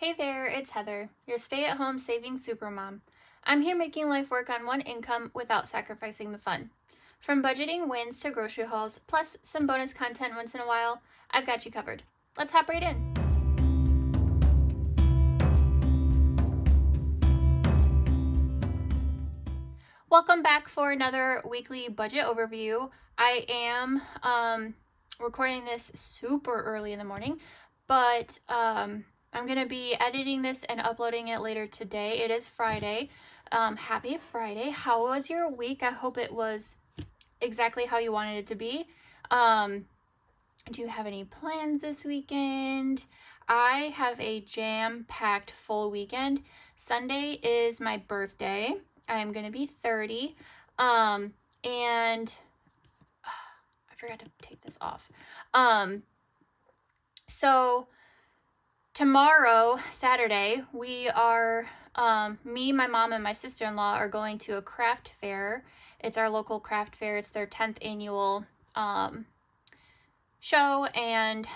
Hey there, it's Heather, your stay-at-home saving supermom. I'm here making life work on one income without sacrificing the fun. From budgeting wins to grocery hauls, plus some bonus content once in a while, I've got you covered. Let's hop right in. Welcome back for another weekly budget overview. I am recording this super early in the morning, but I'm going to be editing this and uploading it later today. It is Friday. Happy Friday. How was your week? I hope it was exactly how you wanted it to be. Do you have any plans this weekend? I have a jam-packed full weekend. Sunday is my birthday. I'm going to be 30. And I forgot to take this off. So tomorrow, Saturday, we are, me, my mom, and my sister-in-law are going to a craft fair. It's our local craft fair. It's their 10th annual show, and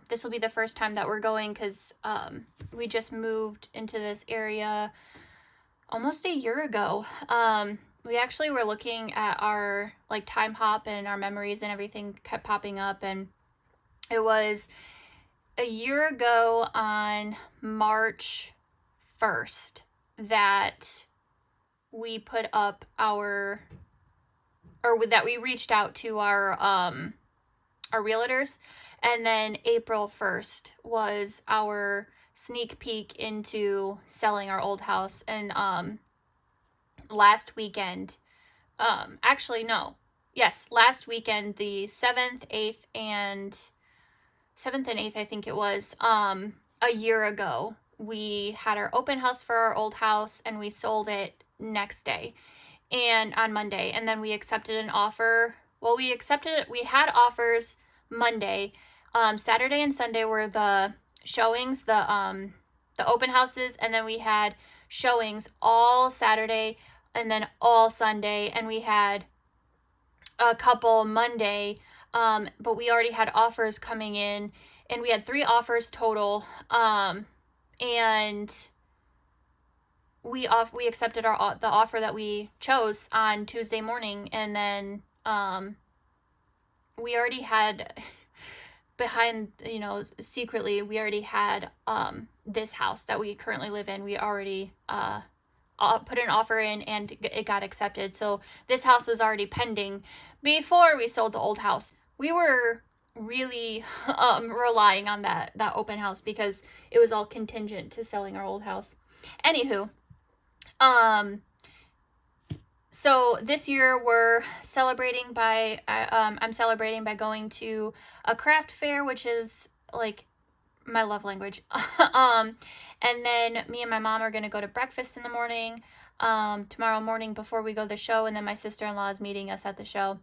this will be the first time that we're going because we just moved into this area almost a year ago. We actually were looking at our like time hop, and our memories and everything kept popping up, and it was a year ago on March 1st that we put up that we reached out to our realtors, and then April 1st was our sneak peek into selling our old house. And last weekend, last weekend, the 7th, 8th, and 8th, I think it was, a year ago, we had our open house for our old house, and we sold it next day, and on Monday, and then we accepted an offer. Well, we had offers Monday. Saturday and Sunday were the showings, the open houses, and then we had showings all Saturday and then all Sunday, and we had a couple Monday, but we already had offers coming in, and we had 3 offers total, and we accepted the offer that we chose on Tuesday morning, and then we already had secretly, we already had this house that we currently live in. We already put an offer in, and it got accepted. So this house was already pending before we sold the old house. We were really relying on that open house because it was all contingent to selling our old house. Anywho, so this year we're celebrating by, I'm celebrating by going to a craft fair, which is like my love language. And then me and my mom are going to go to breakfast in the morning, tomorrow morning before we go to the show. And then my sister-in-law is meeting us at the show.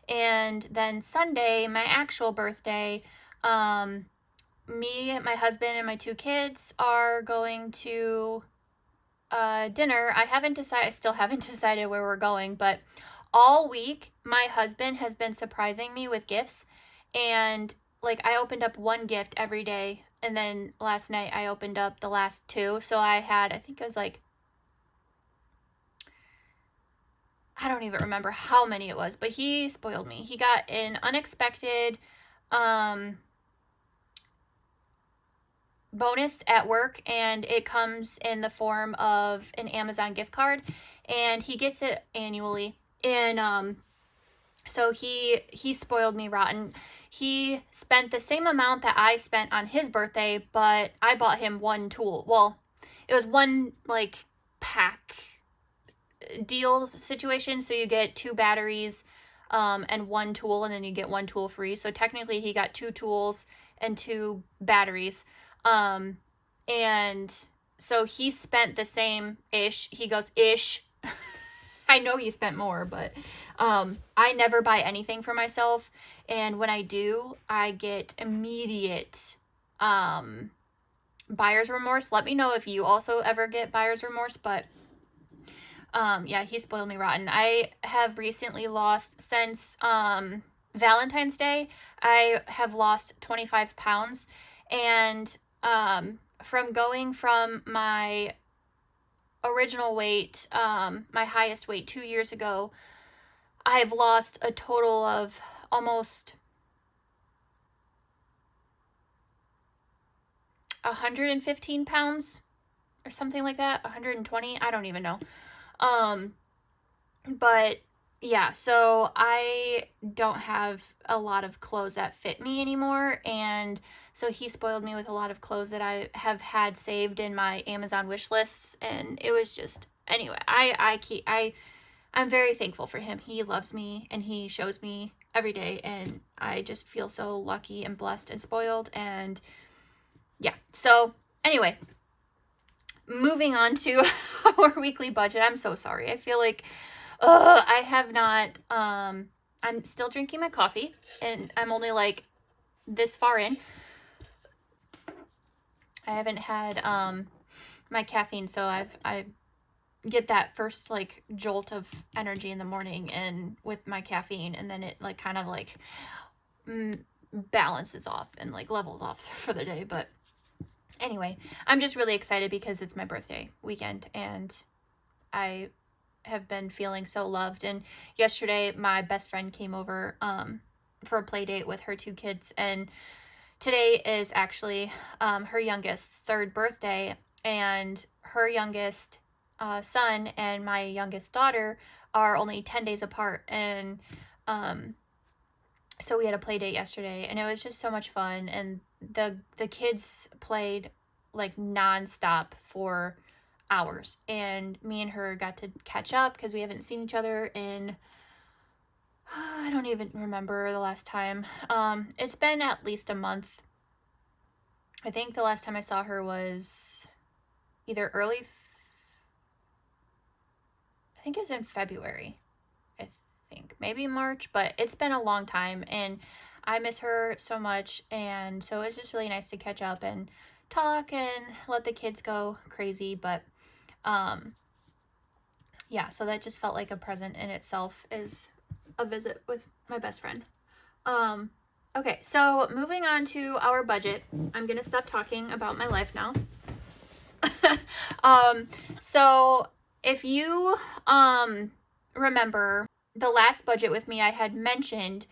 And then Sunday, my actual birthday, me, my husband, and my 2 kids are going to dinner. I still haven't decided where we're going, but all week my husband has been surprising me with gifts, and like I opened up 1 gift every day, and then last night I opened up the last 2. So I think it was like, I don't even remember how many it was, but he spoiled me. He got an unexpected bonus at work, and it comes in the form of an Amazon gift card, and he gets it annually. And so he spoiled me rotten. He spent the same amount that I spent on his birthday, but I bought him 1 tool. Well, it was 1 like pack deal situation, so you get 2 batteries and 1 tool, and then you get 1 tool free. So technically he got 2 tools and 2 batteries. And so he spent the same ish. He goes ish. I know he spent more, but I never buy anything for myself, and when I do, I get immediate buyer's remorse. Let me know if you also ever get buyer's remorse, but yeah, he spoiled me rotten. I have recently lost, since Valentine's Day, I have lost 25 pounds, and from going from my original weight, my highest weight 2 years ago, I've lost a total of almost 115 pounds or something like that. 120, I don't even know. But yeah, so I don't have a lot of clothes that fit me anymore, and so he spoiled me with a lot of clothes that I have had saved in my Amazon wish lists, and it was just, anyway, I'm very thankful for him. He loves me and he shows me every day, and I just feel so lucky and blessed and spoiled. And yeah, so anyway, moving on to our weekly budget. I'm so sorry. I feel like I have not, I'm still drinking my coffee, and I'm only like this far in. I haven't had, my caffeine, so I get that first like jolt of energy in the morning and with my caffeine, and then it like kind of like balances off and like levels off for the day. But anyway, I'm just really excited because it's my birthday weekend, and I have been feeling so loved. And yesterday my best friend came over for a play date with her 2 kids, and today is actually her youngest's 3rd birthday, and her youngest son and my youngest daughter are only 10 days apart. And so we had a play date yesterday, and it was just so much fun, and the kids played like nonstop for hours, and me and her got to catch up because we haven't seen each other in I don't even remember the last time. It's been at least a month. I think the last time I saw her was either I think it was in February. I think maybe March, but it's been a long time, and I miss her so much. And so it's just really nice to catch up and talk and let the kids go crazy. But yeah, so that just felt like a present in itself, is a visit with my best friend. Okay, so moving on to our budget. I'm gonna stop talking about my life now. So if you remember the last budget with me, I had mentioned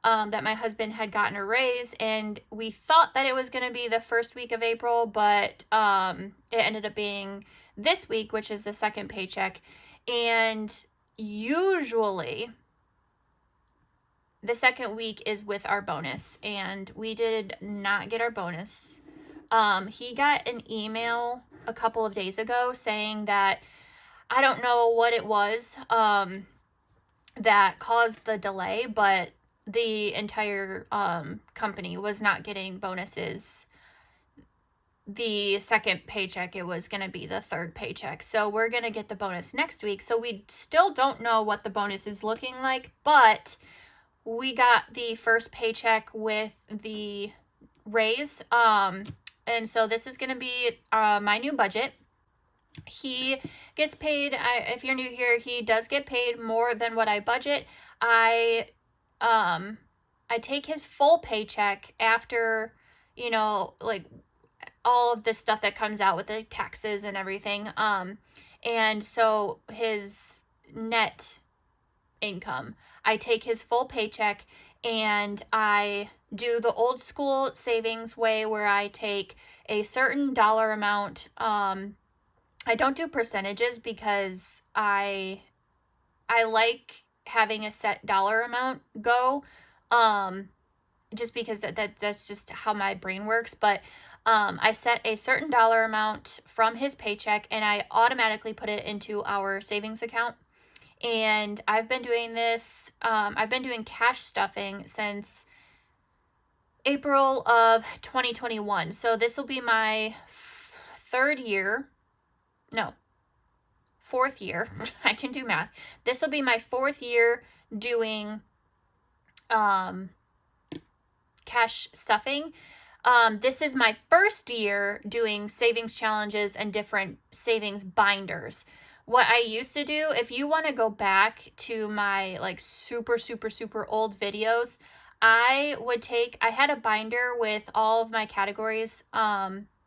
that my husband had gotten a raise, and we thought that it was going to be the first week of April, but it ended up being this week, which is the 2nd paycheck. And usually the 2nd week is with our bonus, and we did not get our bonus. He got an email a couple of days ago saying that, I don't know what it was that caused the delay, but the entire company was not getting bonuses the 2nd paycheck. It was going to be the 3rd paycheck. So we're going to get the bonus next week. So we still don't know what the bonus is looking like, but we got the 1st paycheck with the raise. And so this is going to be my new budget. He gets paid, if you're new here, he does get paid more than what I budget. I take his full paycheck after, like all of this stuff that comes out with the taxes and everything. And so his net income, I take his full paycheck, and I do the old school savings way where I take a certain dollar amount. I don't do percentages because I like having a set dollar amount go, just because that's just how my brain works. But I set a certain dollar amount from his paycheck, and I automatically put it into our savings account. And I've been doing this, I've been doing cash stuffing since April of 2021. So this will be my 4th year. I can do math. This will be my 4th year doing cash stuffing. This is my 1st year doing savings challenges and different savings binders. What I used to do, if you want to go back to my like super old videos, I had a binder with all of my categories,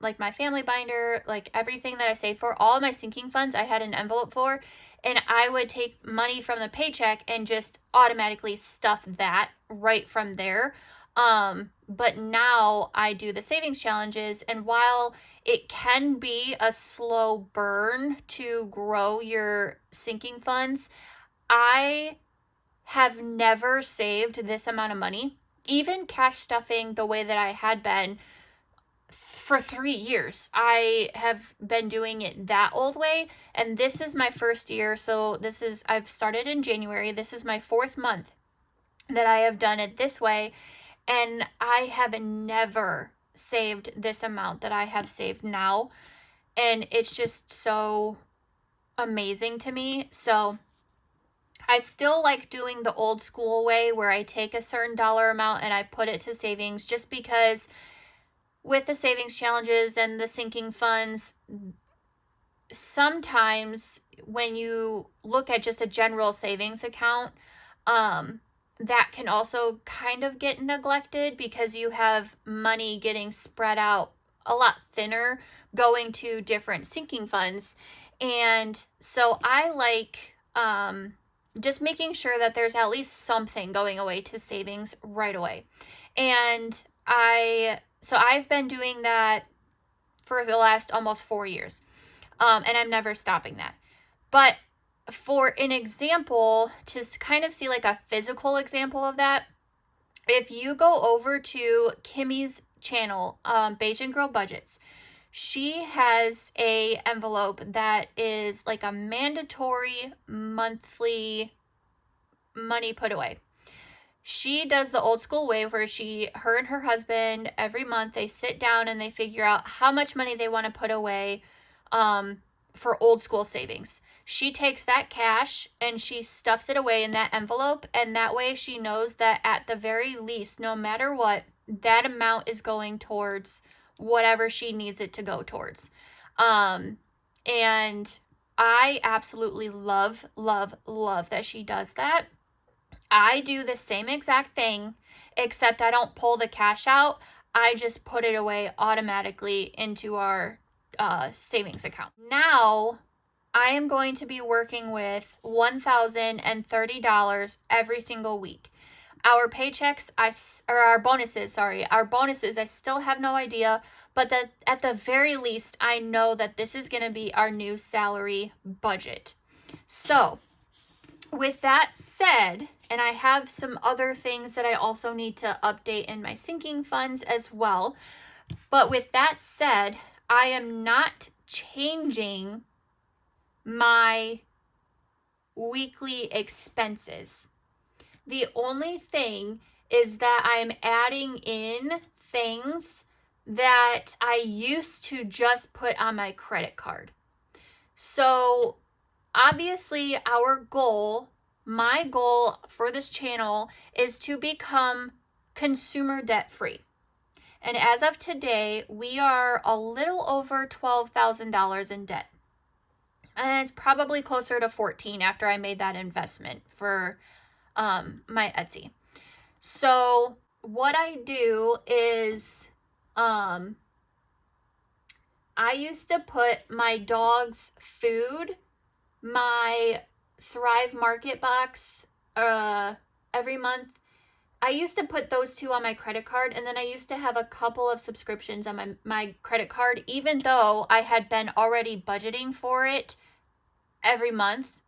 like my family binder, like everything that I saved for, all of my sinking funds, I had an envelope for, and I would take money from the paycheck and just automatically stuff that right from there. But now I do the savings challenges, and while it can be a slow burn to grow your sinking funds, I have never saved this amount of money, even cash stuffing the way that I had been for 3 years. I have been doing it that old way, and this is my first year. So I've started in January. This is my 4th month that I have done it this way, and I have never saved this amount that I have saved now, and it's just so amazing to me. So I still like doing the old school way where I take a certain dollar amount and I put it to savings, just because with the savings challenges and the sinking funds, sometimes when you look at just a general savings account, that can also kind of get neglected because you have money getting spread out a lot thinner going to different sinking funds. And so I like just making sure that there's at least something going away to savings right away. And I've been doing that for the last almost 4 years. And I'm never stopping that. But for an example, to kind of see like a physical example of that, if you go over to Kimmy's channel, Beige and Girl Budgets, she has a envelope that is like a mandatory monthly money put away. She does the old school way where her and her husband, every month they sit down and they figure out how much money they want to put away for old school savings. She takes that cash and she stuffs it away in that envelope, and that way she knows that at the very least, no matter what, that amount is going towards whatever she needs it to go towards. And I absolutely love, love, love that she does that. I do the same exact thing, except I don't pull the cash out. I just put it away automatically into our savings account. Now, I am going to be working with $1,030 every single week. Our paychecks, our bonuses, I still have no idea, but that at the very least, I know that this is going to be our new salary budget. So, with that said, and I have some other things that I also need to update in my sinking funds as well, but with that said, I am not changing my weekly expenses. The only thing is that I'm adding in things that I used to just put on my credit card. So obviously my goal for this channel is to become consumer debt free. And as of today, we are a little over $12,000 in debt. And it's probably closer to 14 after I made that investment for my Etsy. So what I do is I used to put my dog's food, my Thrive Market box every month. I used to put those two on my credit card, and then I used to have a couple of subscriptions on my credit card, even though I had been already budgeting for it every month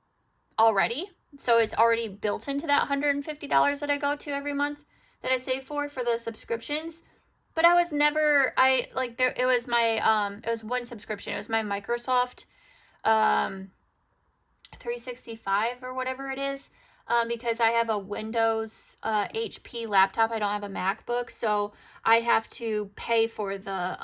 already. So it's already built into that $150 that I go to every month that I save for the subscriptions. But it was one subscription. It was my Microsoft 365 or whatever it is. Because I have a Windows HP laptop. I don't have a MacBook, so I have to pay for the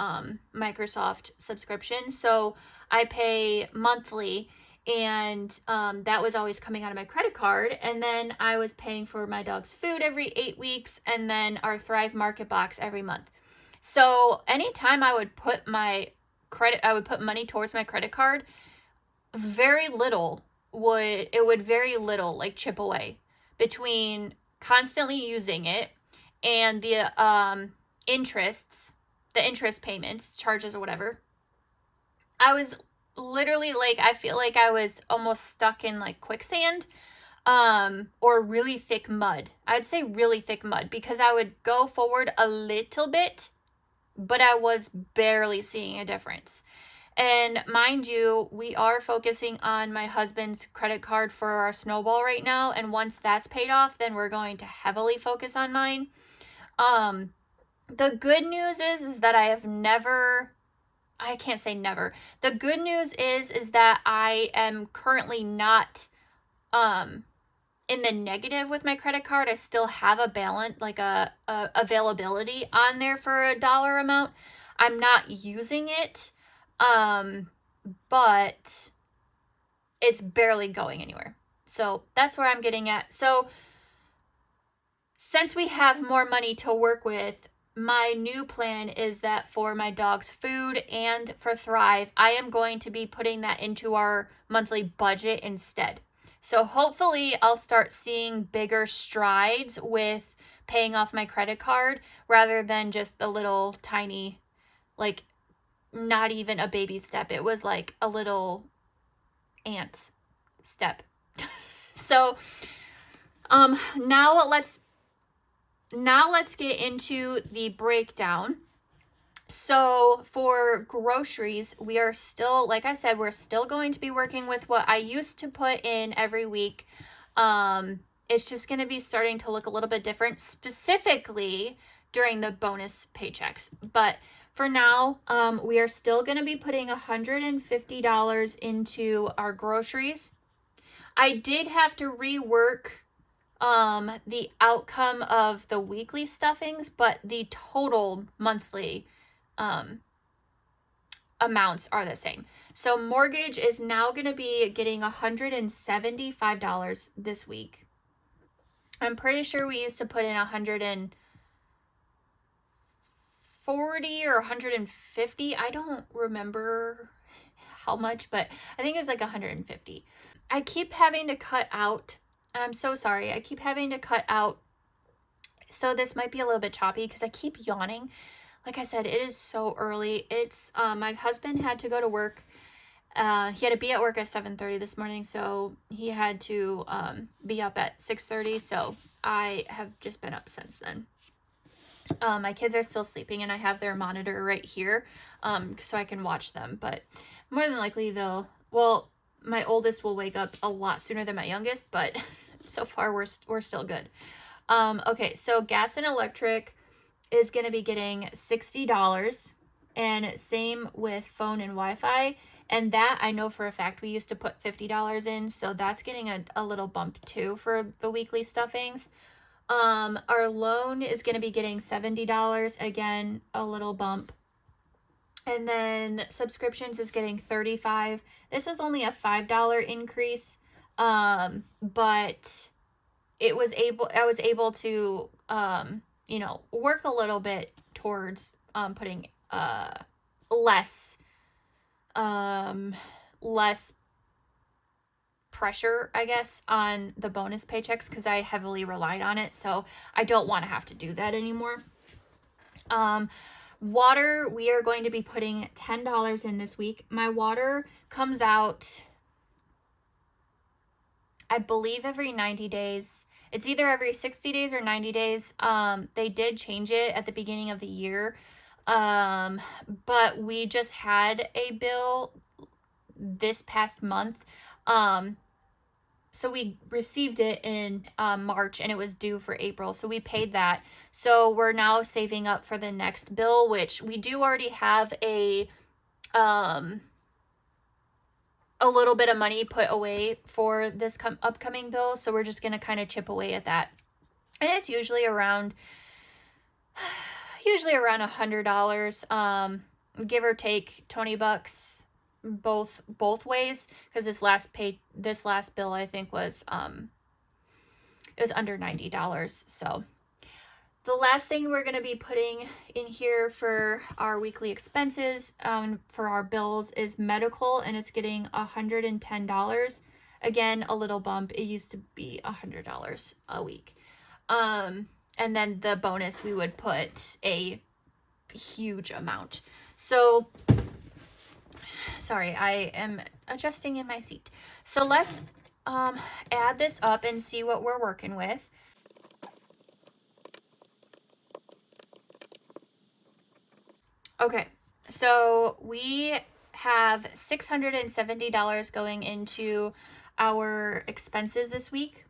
Microsoft subscription. So I pay monthly, and that was always coming out of my credit card. And then I was paying for my dog's food every 8 weeks, and then our Thrive Market box every month. So anytime I would put money towards my credit card, very little would like chip away between constantly using it and the interests the interest payments, charges or whatever, I was literally like, I feel like I was almost stuck in like quicksand, or really thick mud. I'd say really thick mud, because I would go forward a little bit, but I was barely seeing a difference. And mind you, we are focusing on my husband's credit card for our snowball right now. And once that's paid off, then we're going to heavily focus on mine. The good news is that I can't say never. The good news is that I am currently not, in the negative with my credit card. I still have a balance, like a availability on there for a dollar amount. I'm not using it, but it's barely going anywhere. So that's where I'm getting at. So since we have more money to work with, my new plan is that for my dog's food and for Thrive, I am going to be putting that into our monthly budget instead. So hopefully I'll start seeing bigger strides with paying off my credit card, rather than just a little tiny, like, not even a baby step. It was like a little ant step. So now let's get into the breakdown. So for groceries, we are still, like I said, we're still going to be working with what I used to put in every week. It's just going to be starting to look a little bit different, specifically during the bonus paychecks. But for now, we are still going to be putting $150 into our groceries. I did have to rework the outcome of the weekly stuffings, but the total monthly amounts are the same. So mortgage is now going to be getting $175 this week. I'm pretty sure we used to put in 140 or 150. I don't remember how much, but I think it was like 150. I keep having to cut out. I'm so sorry. I keep having to cut out. So this might be a little bit choppy because I keep yawning. Like I said, it is so early. It's my husband had to go to work. He had to be at work at 7:30 this morning, so he had to be up at 6:30. So I have just been up since then. My kids are still sleeping, and I have their monitor right here, so I can watch them. But more than likely, my oldest will wake up a lot sooner than my youngest, but so far we're still good. Okay, so gas and electric is going to be getting $60, and same with phone and Wi-Fi. And that I know for a fact we used to put $50 in, so that's getting a little bump too for the weekly stuffings. Our loan is going to be getting $70, again, a little bump. And then subscriptions is getting $35. This was only a $5 increase, but I was able to work a little bit towards putting less pressure, I guess, on the bonus paychecks, because I heavily relied on it. So I don't want to have to do that anymore. Water, we are going to be putting $10 in this week. My water comes out, I believe, every 90 days. It's either every 60 days or 90 days. They did change it at the beginning of the year. But we just had a bill this past month. So we received it in March, and it was due for April. So we paid that. So we're now saving up for the next bill, which we do already have a little bit of money put away for this upcoming bill. So we're just going to kind of chip away at that. And it's usually around $100, give or take $20 both ways, because this last bill I think was it was under $90. So the last thing we're going to be putting in here for our weekly expenses for our bills is medical, and it's getting $110. Again, a little bump. It used to be $100 a week. And then the bonus, we would put a huge amount. So, sorry, I am adjusting in my seat. So let's add this up and see what we're working with. Okay, so we have $670 going into our expenses this week.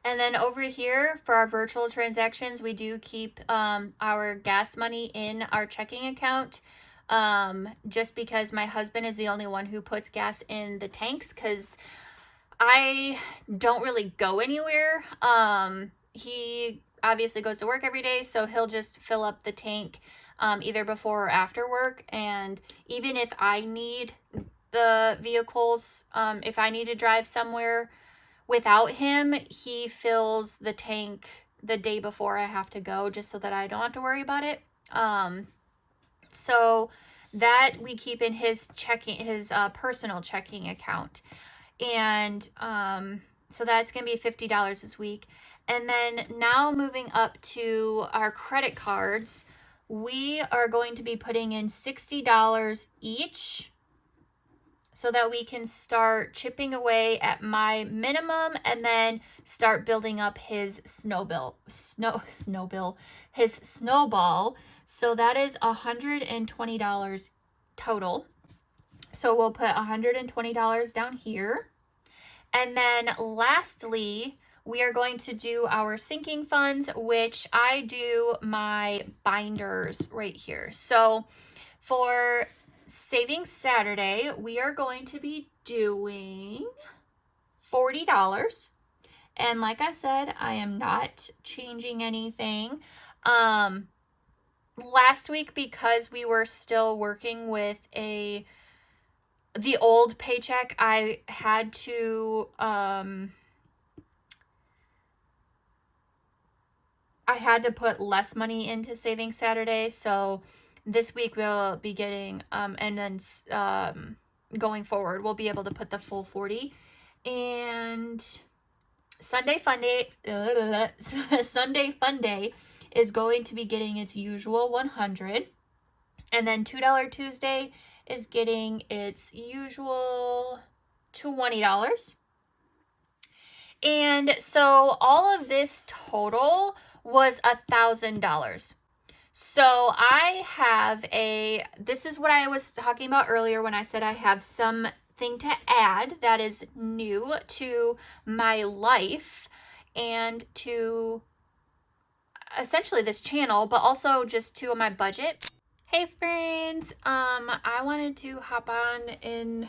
And then over here for our virtual transactions, we do keep our gas money in our checking account, just because my husband is the only one who puts gas in the tanks, because I don't really go anywhere. He obviously goes to work every day, so he'll just fill up the tank either before or after work. And even if I need the vehicles, if I need to drive somewhere without him, he fills the tank the day before I have to go, just so that I don't have to worry about it. So that we keep in his personal checking account. And so that's going to be $50 this week. And then now moving up to our credit cards, we are going to be putting in $60 each, so that we can start chipping away at my minimum and then start building up his snowball. So that is $120 total. So we'll put $120 down here. And then lastly, we are going to do our sinking funds, which I do my binders right here. So for Savings Saturday, we are going to be doing $40. And like I said, I am not changing anything. Last week, because we were still working with the old paycheck, I had to put less money into Savings Saturday. So this week we'll be getting and then going forward we'll be able to put the full 40. And Sunday Fun Day is going to be getting its usual 100. And then $2 Tuesday is getting its usual $20. And so all of this total was $1,000. So I have this is what I was talking about earlier when I said I have something to add that is new to my life and to essentially this channel, but also just to my budget. Hey friends, I wanted to hop on in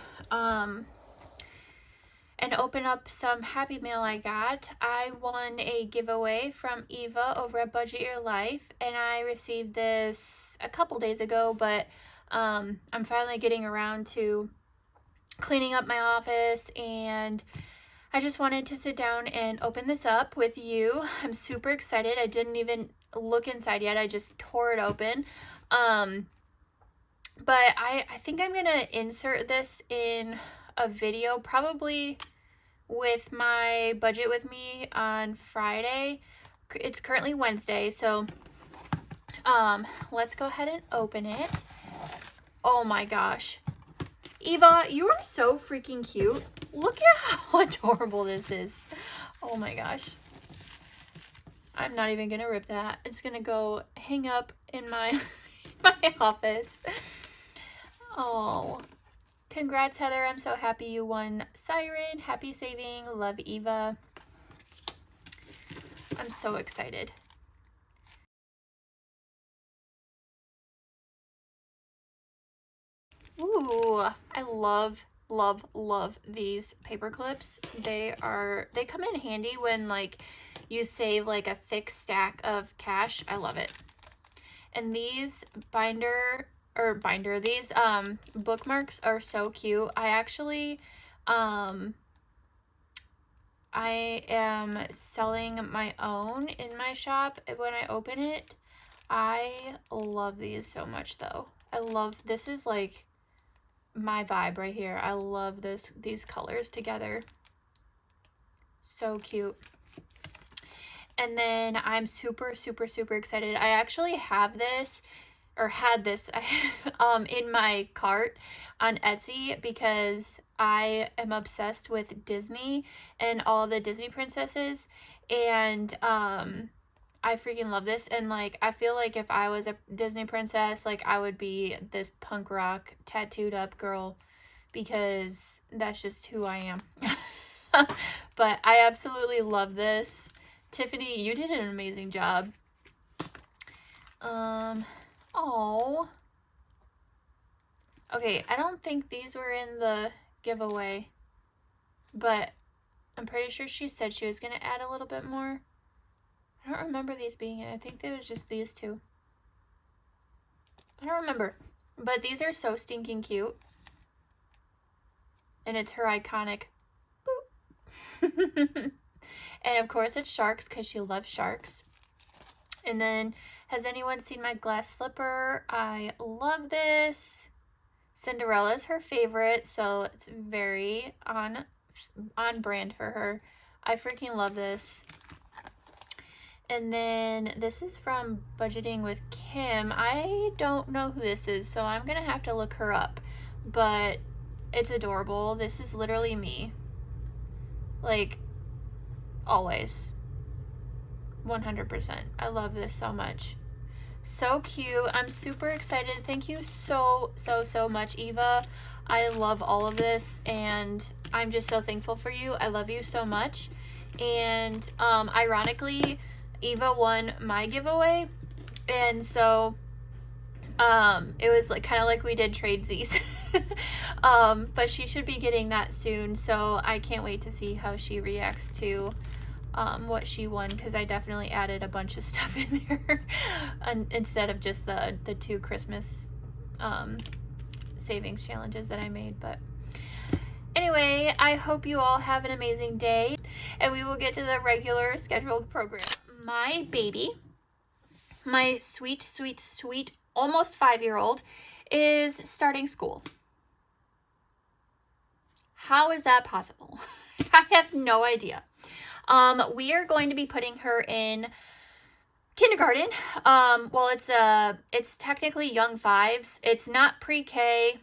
and open up some Happy Mail I got. I won a giveaway from Eva over at Budget Your Life, and I received this a couple days ago, but I'm finally getting around to cleaning up my office, and I just wanted to sit down and open this up with you. I'm super excited. I didn't even look inside yet. I just tore it open. But I think I'm going to insert this in a video, probably with my Budget With Me on Friday. It's currently Wednesday, so let's go ahead and open it. Oh my gosh. Eva, you are so freaking cute. Look at how adorable this is. Oh my gosh. I'm not even gonna rip that. It's gonna go hang up in my office. Oh. Congrats, Heather. I'm so happy you won Siren. Happy saving. Love, Eva. I'm so excited. Ooh, I love these paper clips. They come in handy when like you save like a thick stack of cash. I love it. And these these bookmarks are so cute. I actually I am selling my own in my shop when I open it. I love these so much though. This is like my vibe right here. I love these colors together. So cute. And then I'm super, super, super excited. I actually have this, or had this in my cart on Etsy because I am obsessed with Disney and all the Disney princesses. And I freaking love this. And like, I feel like if I was a Disney princess, like I would be this punk rock tattooed up girl because that's just who I am. But I absolutely love this. Tiffany, you did an amazing job. Oh. Okay, I don't think these were in the giveaway, but I'm pretty sure she said she was going to add a little bit more. I don't remember these being in. I think it was just these two. I don't remember. But these are so stinking cute. And it's her iconic boop. And of course it's sharks because she loves sharks. And then, has anyone seen my glass slipper? I love this. Cinderella's her favorite, so it's very on brand for her. I freaking love this. And then this is from Budgeting with Kim. I don't know who this is, so I'm gonna have to look her up. But it's adorable. This is literally me. Like, always. 100%. I love this so much. So cute. I'm super excited. Thank you so much, Eva. I love all of this, and I'm just so thankful for you. I love you so much. And ironically, Eva won my giveaway, and so it was like kind of like we did tradesies. But she should be getting that soon, so I can't wait to see how she reacts to what she won, because I definitely added a bunch of stuff in there instead of just the two Christmas savings challenges that I made. But anyway, I hope you all have an amazing day, and we will get to the regular scheduled program. My baby, my sweet almost 5-year-old, is starting school. How is that possible? I have no idea. We are going to be putting her in kindergarten. Well, it's technically young fives. It's not pre-K.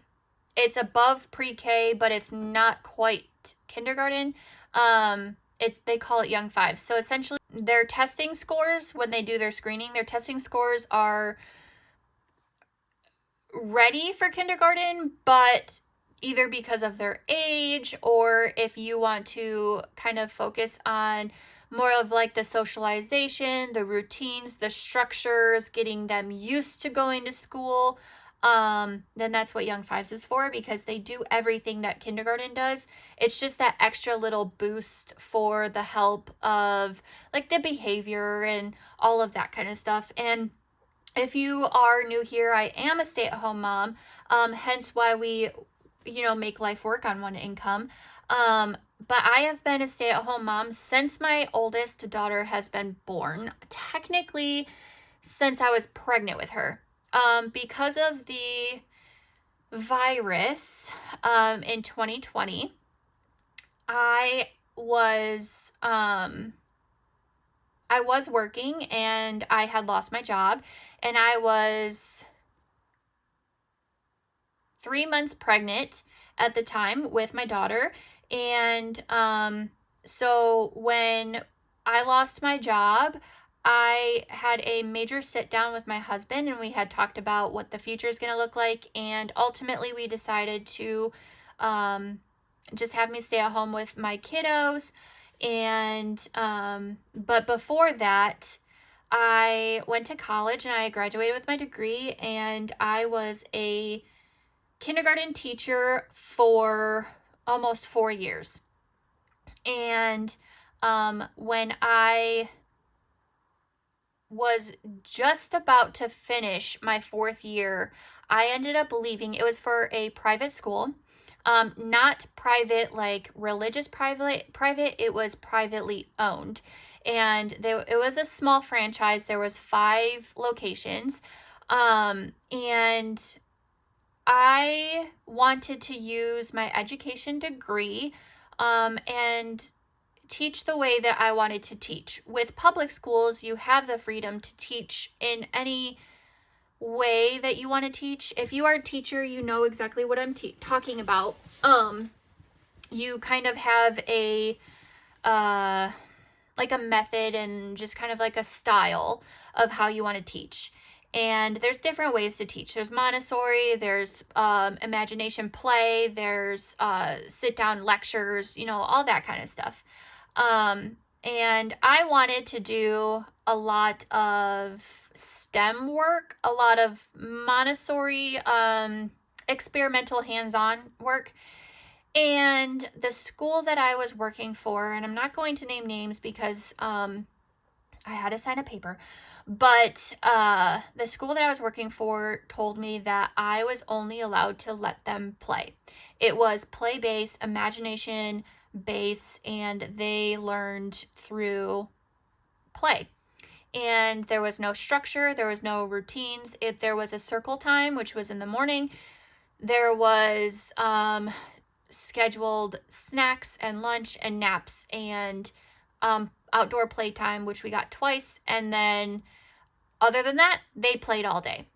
It's above pre-K, but it's not quite kindergarten. They call it young fives. So essentially their testing scores, when they do their screening, their testing scores are ready for kindergarten, but either because of their age, or if you want to kind of focus on more of like the socialization, the routines, the structures, getting them used to going to school, then that's what Young Fives is for, because they do everything that kindergarten does. It's just that extra little boost for the help of like the behavior and all of that kind of stuff. And if you are new here, I am a stay-at-home mom, hence why we make life work on one income. But I have been a stay-at-home mom since my oldest daughter has been born, technically since I was pregnant with her. Because of the virus in 2020, I was working, and I had lost my job, and I was 3 months pregnant at the time with my daughter. And so when I lost my job, I had a major sit down with my husband, and we had talked about what the future is going to look like. And ultimately we decided to just have me stay at home with my kiddos. And but before that, I went to college and I graduated with my degree, and I was a kindergarten teacher for almost 4 years. And when I was just about to finish my 4th year, I ended up leaving. It was for a private school. Not private like religious private, it was privately owned. And it was a small franchise. There was 5 locations. And I wanted to use my education degree and teach the way that I wanted to teach. With public schools, you have the freedom to teach in any way that you want to teach. If you are a teacher, you know exactly what I'm talking about. You kind of have a like a method and just kind of like a style of how you want to teach. And there's different ways to teach. There's Montessori, there's imagination play, there's sit down lectures, all that kind of stuff. And I wanted to do a lot of STEM work, a lot of Montessori experimental hands-on work. And the school that I was working for, and I'm not going to name names because I had to sign a paper, but the school that I was working for told me that I was only allowed to let them play. It was play-based, imagination-based, and they learned through play. And there was no structure, there was no routines. If there was a circle time, which was in the morning, there was scheduled snacks and lunch and naps and outdoor playtime, which we got twice. And then other than that, they played all day.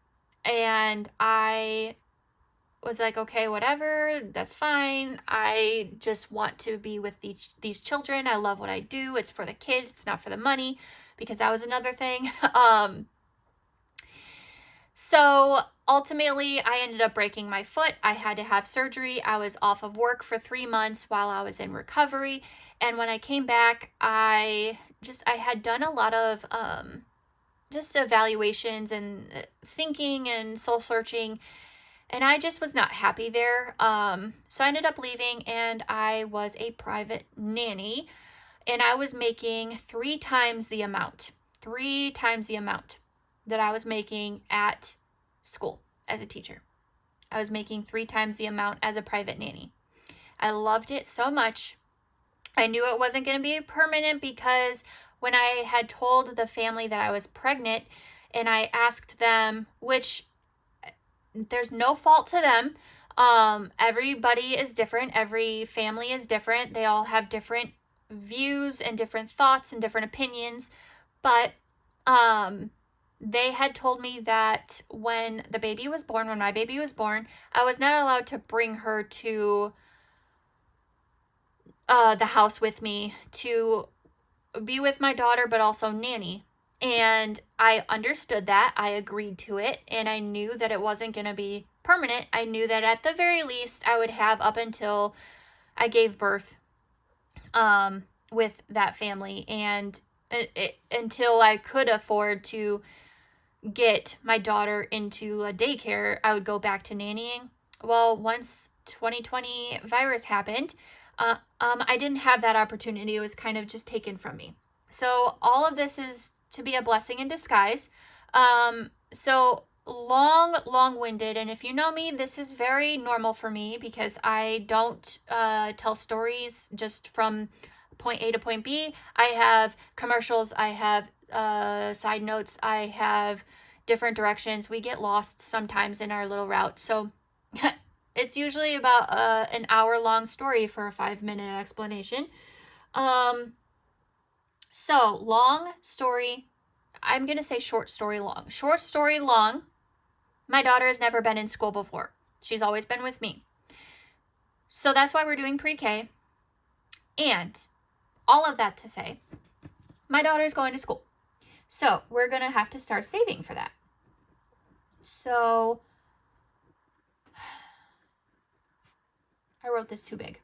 And I was like, okay, whatever, that's fine. I just want to be with these children. I love what I do. It's for the kids. It's not for the money, because that was another thing. So ultimately, I ended up breaking my foot. I had to have surgery. I was off of work for 3 months while I was in recovery. And when I came back, I had done a lot of just evaluations and thinking and soul searching. And I just was not happy there. So I ended up leaving, and I was a private nanny. And I was making 3 times the amount that I was making at school as a teacher. I was making 3 times the amount as a private nanny. I loved it so much. I knew it wasn't going to be permanent, because when I had told the family that I was pregnant, and I asked them, which there's no fault to them. Everybody is different. Every family is different. They all have different views and different thoughts and different opinions. But they had told me that when my baby was born, I was not allowed to bring her to the house with me to be with my daughter, but also nanny. And I understood that. I agreed to it. And I knew that it wasn't going to be permanent. I knew that at the very least I would have up until I gave birth with that family. And until I could afford to get my daughter into a daycare, I would go back to nannying. Well, once 2020 virus happened, I didn't have that opportunity. It was kind of just taken from me. So all of this is to be a blessing in disguise. So long-winded. And if you know me, this is very normal for me, because I don't tell stories just from point A to point B. I have commercials. I have side notes. I have different directions. We get lost sometimes in our little route. So it's usually about an hour-long story for a 5-minute explanation. So long story, I'm going to say short story long. Short story long, my daughter has never been in school before. She's always been with me. So that's why we're doing pre-K. And all of that to say, my daughter's going to school. So we're going to have to start saving for that. So I wrote this too big.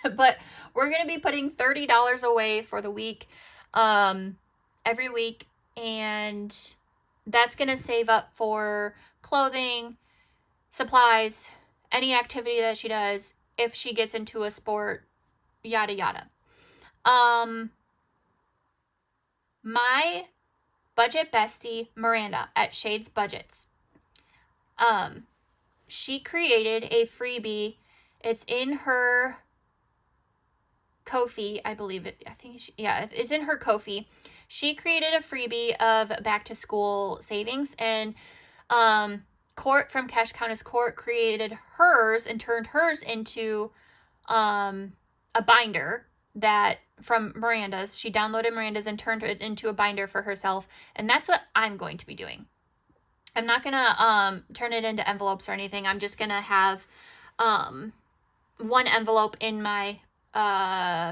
But we're going to be putting $30 away for the week, every week. And that's going to save up for clothing, supplies, any activity that she does, if she gets into a sport, yada, yada. My budget bestie, Miranda, at Shades Budgets, she created a freebie. It's in her Ko-fi, I believe it. It's in her Ko-fi. She created a freebie of back to school savings, and Court from Cash Countess Court created hers and turned hers into a binder that from Miranda's. She downloaded Miranda's and turned it into a binder for herself. And that's what I'm going to be doing. I'm not going to turn it into envelopes or anything. I'm just going to have one envelope in my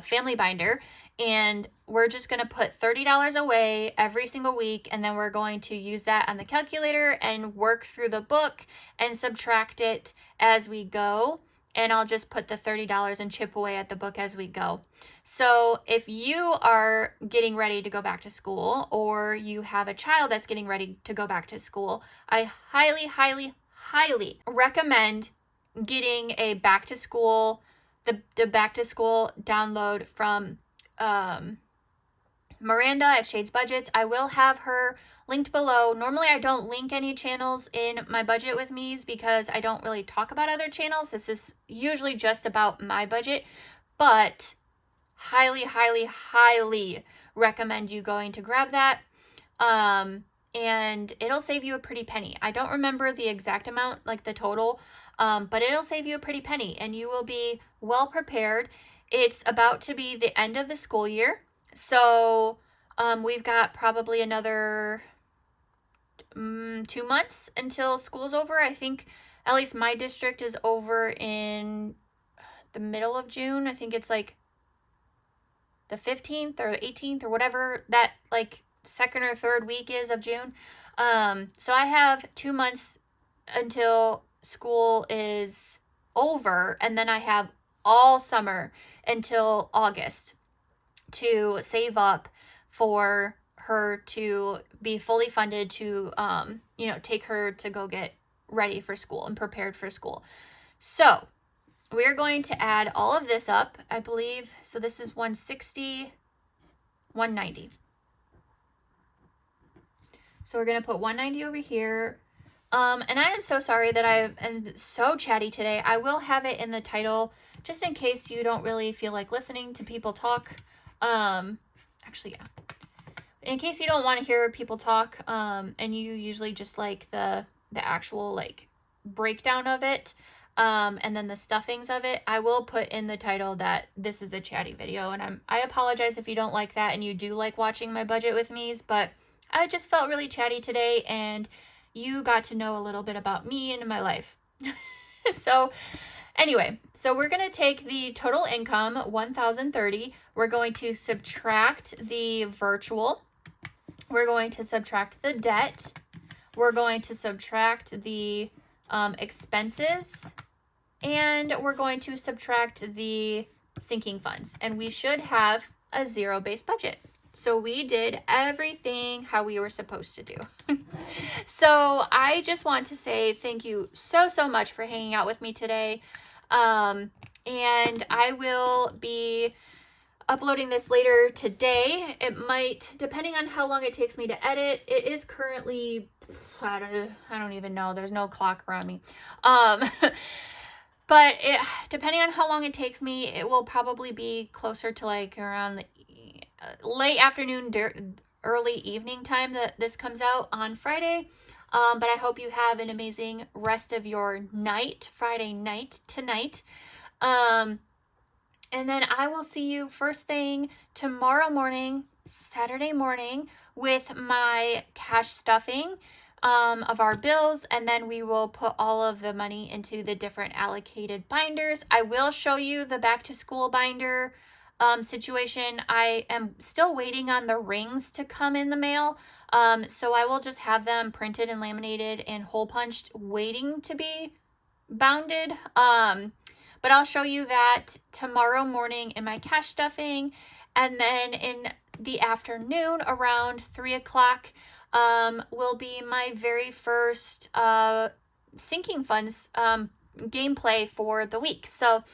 family binder, and we're just going to put $30 away every single week, and then we're going to use that on the calculator and work through the book and subtract it as we go. And I'll just put the $30 and chip away at the book as we go. So if you are getting ready to go back to school, or you have a child that's getting ready to go back to school, I highly, highly, highly recommend getting a back to school, the back to school download from Miranda at Shades Budgets. I will have her linked below. Normally I don't link any channels in my budget with me's because I don't really talk about other channels. This is usually just about my budget, but highly, highly, highly recommend you going to grab that. And it'll save you a pretty penny. I don't remember the exact amount, like the total, but it'll save you a pretty penny, and you will be well prepared. It's about to be the end of the school year. So we've got probably another 2 months until school's over. I think at least my district is over in the middle of June. I think it's like the 15th or 18th or whatever that like second or third week is of June. So I have 2 months until school is over, and then I have all summer until August to save up for her to be fully funded to, take her to go get ready for school and prepared for school. So we're going to add all of this up, I believe. So this is 160, 190. So we're going to put 190 over here. And I am so sorry that I am so chatty today. I will have it in the title just in case you don't really feel like listening to people talk. Actually, yeah. In case you don't want to hear people talk, and you usually just like the actual like breakdown of it, and then the stuffings of it, I will put in the title that this is a chatty video. And I apologize if you don't like that and you do like watching my budget with me's, but I just felt really chatty today, and you got to know a little bit about me and my life. So anyway, so we're going to take the total income, $1,030. We're going to subtract the virtual. We're going to subtract the debt. We're going to subtract the expenses. And we're going to subtract the sinking funds. And we should have a zero-based budget. So we did everything how we were supposed to do. So I just want to say thank you so, so much for hanging out with me today. And I will be uploading this later today. It might, depending on how long it takes me to edit. It is currently, I don't even know. There's no clock around me. But depending on how long it takes me, it will probably be closer to like around the late afternoon, early evening time that this comes out on Friday. But I hope you have an amazing rest of your night, Friday night tonight. And then I will see you first thing tomorrow morning, Saturday morning, with my cash stuffing of our bills. And then we will put all of the money into the different allocated binders. I will show you the back to school binder situation. I am still waiting on the rings to come in the mail. So I will just have them printed and laminated and hole punched, waiting to be bounded. But I'll show you that tomorrow morning in my cash stuffing. And then in the afternoon around 3 o'clock will be my very first sinking funds gameplay for the week. So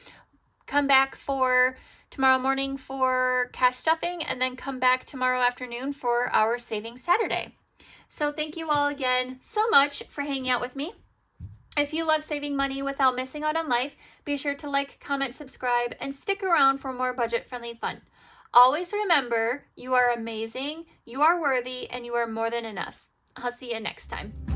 come back for tomorrow morning for cash stuffing, and then come back tomorrow afternoon for our Saving Saturday. So thank you all again so much for hanging out with me. If you love saving money without missing out on life, be sure to like, comment, subscribe, and stick around for more budget-friendly fun. Always remember, you are amazing, you are worthy, and you are more than enough. I'll see you next time.